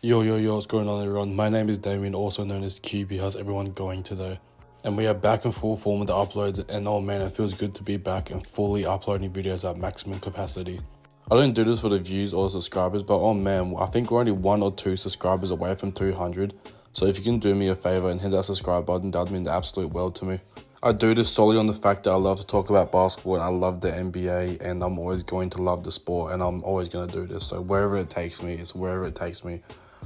Yo, what's going on everyone? My name is Damien, also known as QB. How's everyone going today? And we are back in full form with the uploads, and oh man, it feels good to be back and fully uploading videos at maximum capacity. I don't do this for the views or subscribers, but oh man, I think we're only 1 or 2 subscribers away from 200. So if you can do me a favor and hit that subscribe button, that'd mean the absolute world to me. I do this solely on the fact that I love to talk about basketball and I love the NBA, and I'm always going to love the sport, and I'm always going to do this. So wherever it takes me, it's wherever it takes me.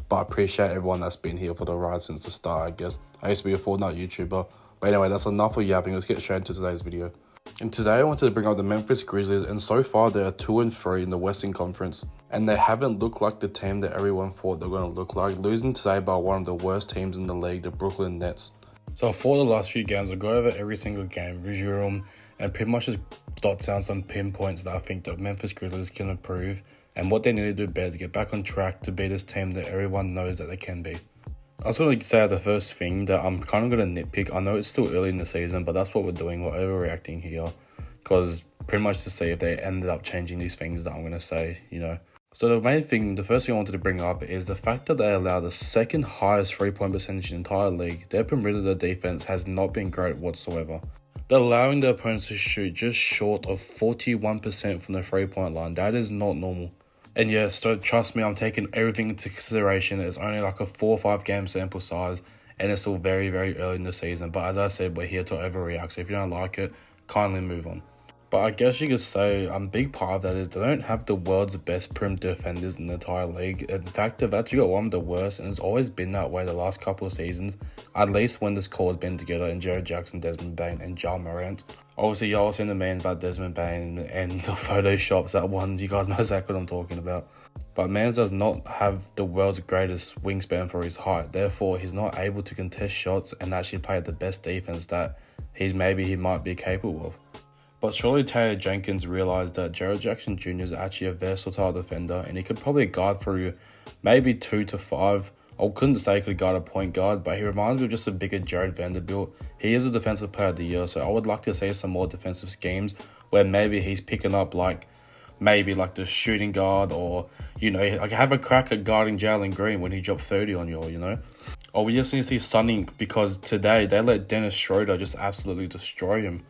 But I appreciate everyone that's been here for the ride since the start, I guess. I used to be a Fortnite YouTuber. But anyway, that's enough of yapping. Let's get straight into today's video. And today I wanted to bring up the Memphis Grizzlies, and so far they are 2-3 in the Western Conference. And they haven't looked like the team that everyone thought they were going to look like, losing today by one of the worst teams in the league, the Brooklyn Nets. So for the last few games, I'll go over every single game, review them, and pretty much just dot down some pinpoints that I think the Memphis Grizzlies can improve and what they need to do better to get back on track to be this team that everyone knows that they can be. I just want to say the first thing that I'm kind of going to nitpick. I know it's still early in the season, but that's what we're doing. We're overreacting here because pretty much to see if they ended up changing these things that I'm going to say, So the first thing I wanted to bring up is the fact that they allow the second highest 3-point percentage in the entire league. Their perimeter defense has not been great whatsoever. They're allowing their opponents to shoot just short of 41% from the 3-point line. That is not normal. And yes, so trust me, I'm taking everything into consideration. It's only like a 4 or 5 game sample size, and it's still very, very early in the season. But as I said, we're here to overreact. So if you don't like it, kindly move on. But I guess you could say a big part of that is they don't have the world's best perimeter defenders in the entire league. In fact, they've actually got one of the worst, and it's always been that way the last couple of seasons, at least when this core has been together in Jared Jackson, Desmond Bane, and Ja Morant. Obviously, y'all seen the man about Desmond Bane and the photoshops, that one. You guys know exactly what I'm talking about. But Mans does not have the world's greatest wingspan for his height. Therefore, he's not able to contest shots and actually play the best defense that he might be capable of. But surely Taylor Jenkins realised that Jared Jackson Jr. is actually a versatile defender, and he could probably guard through maybe 2 to 5. I couldn't say he could guard a point guard, but he reminds me of just a bigger Jared Vanderbilt. He is a defensive player of the year, so I would like to see some more defensive schemes where maybe he's picking up maybe the shooting guard, or have a crack at guarding Jalen Green when he dropped 30 on you, Or we just need to see something, because today they let Dennis Schroeder just absolutely destroy him.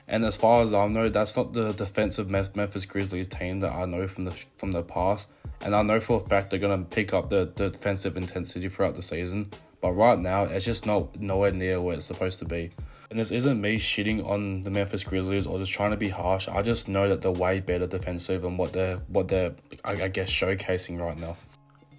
And as far as I know, that's not the defensive Memphis Grizzlies team that I know from the past. And I know for a fact they're going to pick up the defensive intensity throughout the season. But right now, it's just nowhere near where it's supposed to be. And this isn't me shitting on the Memphis Grizzlies or just trying to be harsh. I just know that they're way better defensive than what they're I guess showcasing right now.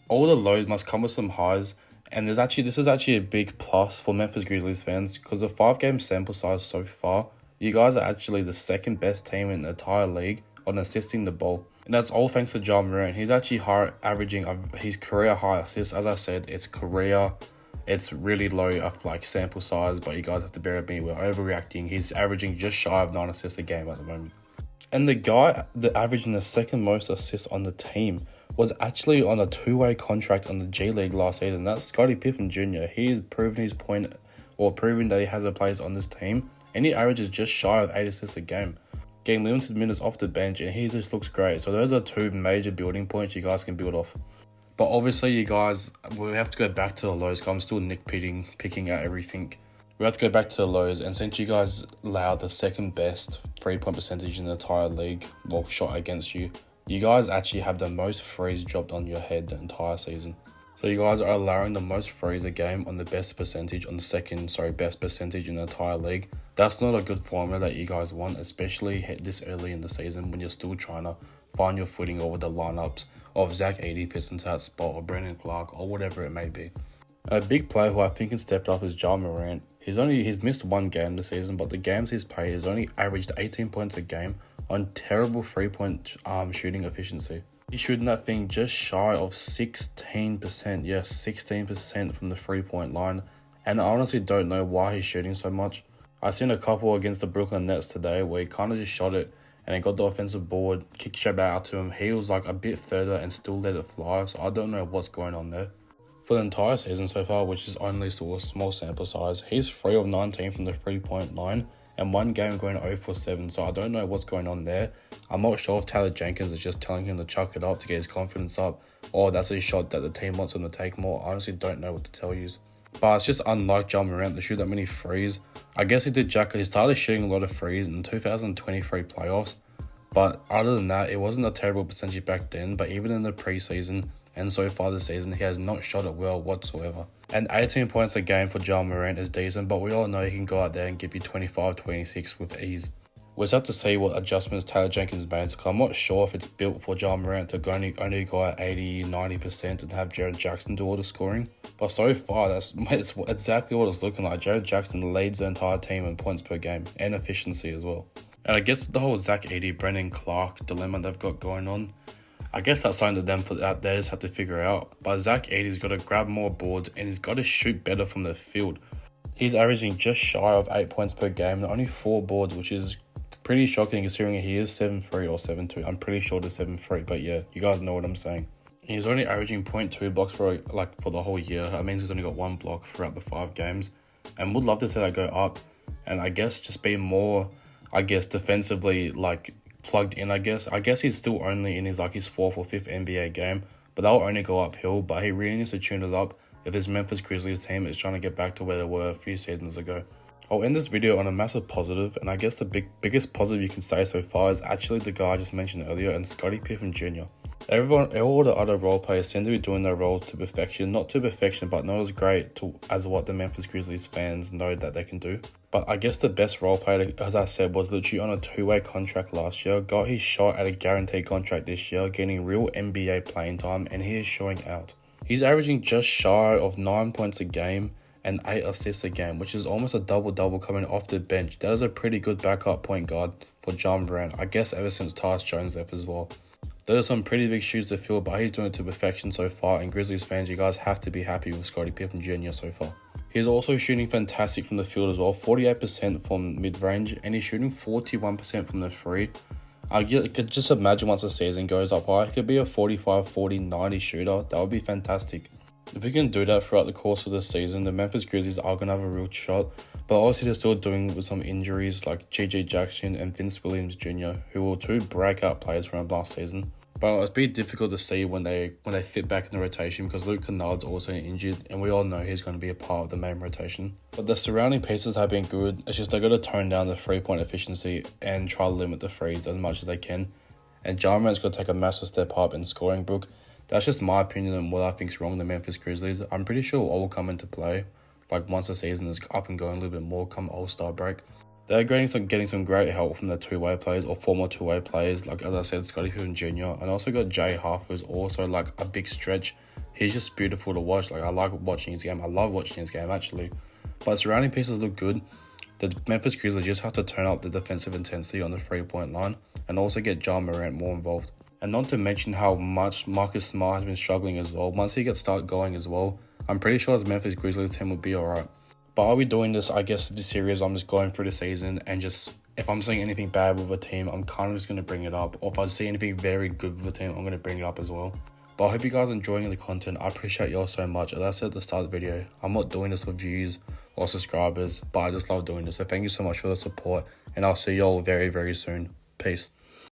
All the lows must come with some highs. And this is actually a big plus for Memphis Grizzlies fans, because the 5-game sample size so far, you guys are actually the second best team in the entire league on assisting the ball. And that's all thanks to Ja Morant. He's actually averaging his career high assists. As I said, it's really low sample size, but you guys have to bear with me. We're overreacting. He's averaging just shy of 9 assists a game at the moment. And the guy that averaging the second most assists on the team was actually on a 2-way contract on the G League last season. That's Scottie Pippen Jr. He's proven his point, or proven that he has a place on this team. And he averages just shy of 8 assists a game, getting limited minutes off the bench, and he just looks great. So those are 2 major building points you guys can build off. But obviously, you guys, we have to go back to the lows, because I'm still picking at everything. We have to go back to the lows, and since you guys allowed the second best 3-point percentage in the entire league, shot against you, you guys actually have the most threes dropped on your head the entire season. So you guys are allowing the most threes a game on the best percentage, best percentage in the entire league. That's not a good formula that you guys want, especially this early in the season when you're still trying to find your footing over the lineups of Zach Edey fits into that spot, or Brandon Clark, or whatever it may be. A big player who I think has stepped up is Ja Morant. He's missed 1 game this season, but the games he's played has only averaged 18 points a game on terrible 3-point shooting efficiency. He's shooting that thing just shy of 16%. Yes, 16% from the 3-point line. And I honestly don't know why he's shooting so much. I seen a couple against the Brooklyn Nets today where he kind of just shot it and he got the offensive board, kicked straight out to him. He was a bit further and still let it fly. So I don't know what's going on there. For the entire season so far, which is only still a small sample size, he's 3 of 19 from the 3-point line and one game going 0 for 7, so I don't know what's going on there. I'm not sure if Taylor Jenkins is just telling him to chuck it up to get his confidence up, or that's a shot that the team wants him to take more. I honestly don't know what to tell you. But it's just unlike Ja Morant to shoot that many threes. I guess he started shooting a lot of threes in the 2023 playoffs, but other than that, it wasn't a terrible percentage back then. But even in the preseason and so far this season, he has not shot it well whatsoever. And 18 points a game for Ja Morant is decent, but we all know he can go out there and give you 25, 26 with ease. We'll just have to see what adjustments Taylor Jenkins made, because I'm not sure if it's built for Ja Morant to only go at 80, 90% and have Jared Jackson do all the scoring. But so far, it's exactly what it's looking like. Jared Jackson leads the entire team in points per game and efficiency as well. And I guess with the whole Zach Edey, Brendan Clark dilemma they've got going on, I guess that's something that they just have to figure out. But Zach Edey's got to grab more boards and he's got to shoot better from the field. He's averaging just shy of 8 points per game, only 4 boards, which is pretty shocking considering he is 7'3" or 7'2". I'm pretty sure it's 7'3", but yeah, you guys know what I'm saying. He's only averaging 0.2 blocks for the whole year. That means he's only got 1 block throughout the 5 games. And would love to see that go up. And I guess just be more, defensively plugged in, I guess. I guess he's still only in his 4th or 5th NBA game, but that'll only go uphill. But he really needs to tune it up if his Memphis Grizzlies team is trying to get back to where they were a few seasons ago. I'll end this video on a massive positive, and I guess the biggest positive you can say so far is actually the guy I just mentioned earlier, and Scottie Pippen Jr. All the other role players seem to be doing their roles to perfection. Not to perfection, but not as great as what the Memphis Grizzlies fans know that they can do. But I guess the best role player, as I said, was literally on a 2-way contract last year, got his shot at a guaranteed contract this year, getting real NBA playing time, and he is showing out. He's averaging just shy of 9 points a game and 8 assists a game, which is almost a double-double coming off the bench. That is a pretty good backup point guard for Ja Morant, I guess ever since Tyus Jones left as well. Those are some pretty big shoes to fill, but he's doing it to perfection so far, and Grizzlies fans, you guys have to be happy with Scottie Pippen Jr. so far. He's also shooting fantastic from the field as well, 48% from mid-range, and he's shooting 41% from the free. I could just imagine once the season goes up high, he could be a 45, 40, 90 shooter. That would be fantastic. If we can do that throughout the course of the season, the Memphis Grizzlies are going to have a real shot. But obviously they're still dealing with some injuries like G.G. Jackson and Vince Williams Jr., who were 2 breakout players from last season. But it'll be difficult to see when they fit back in the rotation because Luke Kennard's also injured, and we all know he's going to be a part of the main rotation. But the surrounding pieces have been good. It's just they've got to tone down the 3-point efficiency and try to limit the threes as much as they can. And Ja Morant's got to take a massive step up in scoring, Brooke. That's just my opinion on what I think is wrong with the Memphis Grizzlies. I'm pretty sure all will come into play once the season is up and going a little bit more come All-Star break. They're getting some great help from their 2-way players or former 2-way players, as I said, Scottie Pippen Jr. And also got Jay Huff, who's also a big stretch. He's just beautiful to watch. I like watching his game. I love watching his game actually. But surrounding pieces look good. The Memphis Grizzlies just have to turn up the defensive intensity on the 3-point line and also get Ja Morant more involved. And not to mention how much Marcus Smart has been struggling as well. Once he gets started going as well, I'm pretty sure his Memphis Grizzlies team will be alright. But I'll be doing this, I guess, this series. I'm just going through the season and just, if I'm seeing anything bad with a team, I'm kind of just going to bring it up. Or if I see anything very good with a team, I'm going to bring it up as well. But I hope you guys are enjoying the content. I appreciate y'all so much. As I said at the start of the video, I'm not doing this for views or subscribers, but I just love doing this. So thank you so much for the support, and I'll see y'all very, very soon. Peace.